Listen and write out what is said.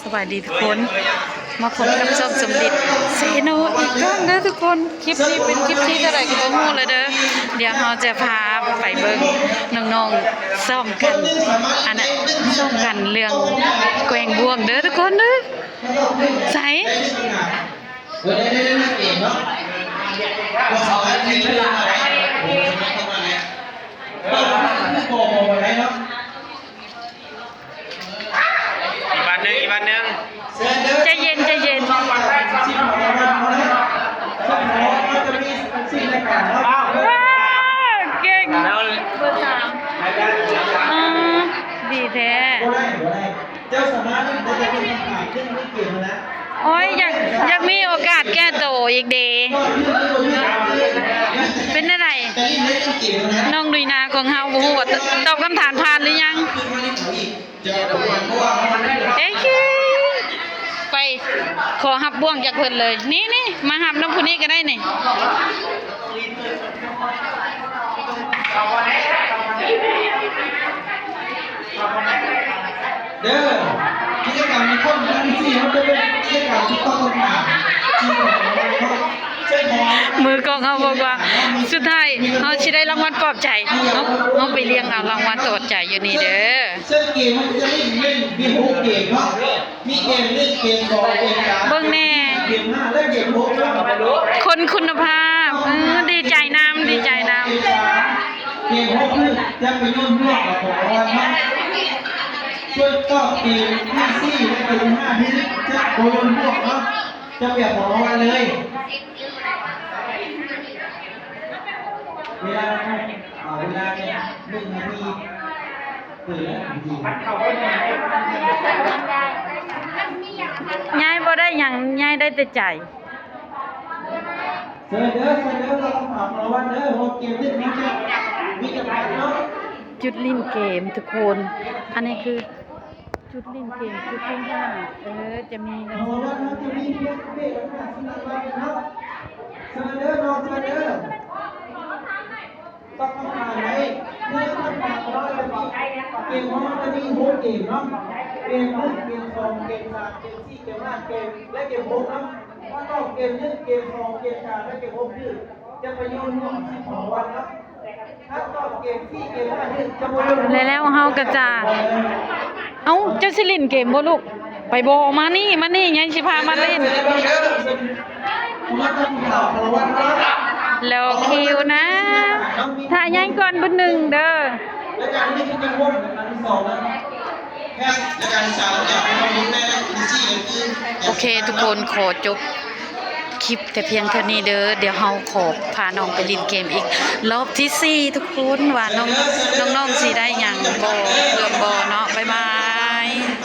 สวัสดีทุกคนมาพบกับช่องสมเด็จเซโนอีกครั้งนะทุกคนคลิปนี้เป็นคลิปที่เท่าไหร่ก็บ่ฮู้เลยเด้อเดี๋ยวเราจะพาไปเบิ่งน้องๆซ้อมกันอันน่ะซ้อมกันเรื่องแกว่งบวงเด้อทุกคนเด้อใส่อีกวันหนึ่งใจเย็นใจเย็นว้าวเก่งเบอร์3ดีแท้เจ้าสามารถได้จะเป็นคำถามขึ้นไม่เกี่ยวนะโอ้ยอยากมีโอกาสแก้โตอีกเดเป็นอะไรน้องดุยนาของเฮาบ่ฮู้ว่าตอบคำถามผ่านหรือยังเอ้ยไปขอหับบ่วงจากเพิ่นเลยนี่มาหับน้ำผู้นี้ก็ได้นี่เด้อกิจกรรมมีคนทั้งสี่เขาจะเป็นกิจกรรมที่ต้องทำมือกองเฮาบอกว่าสุดท้ายเฮาสิได้รางวัลปลอบใจเฮาไปเลี้ยงเอารางวัลปลอบใจอยู่นี่เด้อซึ่งเกมมันจะมี6เกมเนาะมีเกม1เกม2เกม3เบิ่งแน่เกม5และเกม6เนาะคนคุณภาพดีใจน้ำดีใจน้ำเกม6คือจะไปยุ่นร่วมกับของวันเนาะช่วยก็เกมที่4และเกม5ที่จะโดนร่วมเนาะจะเปรียบของวันเลยเวลาเนี่ย1 นาทีตื่นแล้ว1 นาทียายบ่ได้หยังยายได้แต่ใจเด้อเราต้องถามเราว่าเด้อโฮเกมที่นี้จะมีกันเนาะจุดลิ้นเกมทุกคนอันนี้คือจุดลิ้นเกมจุดที่5จะมีเราว่าเราจะมีเพื่อนๆสนับสนุนเนาะเด้อน้องเด้อต้องผ่านไหนเมื่อต้องผ่านเราจะมีเกมของมันจะมี6เกมเนาะเกม1เกม2เกม3เกม4เกม5เกมและเกม6เนาะว่าต้องเกม1เกม2เกม3และเกม6คือจะไปยุ่งร่วม12 วันเนาะถ้าตอบเกม4เกม5นี่จะบ่ยุ่งแล้วเฮาก็จะเอ้าเจ้าสิเล่นเกมบ่ลูกไปบ่มานี่ยายสิพามาเล่นแล้วคิวนะถ้ายายก่อนบ่1เด้อและการนี้คือการวงการที่2นะแค่และการที่3จะเป็นคนได้และที่4คือโอเคทุกคนขอจบคลิปแต่เพียงเท่านี้เด้อเดี๋ยวเฮาขอพาน้องไปเล่นเกมอีกรอบที่4ทุกคนว่าน้องสิได้หยังบ่เนาะ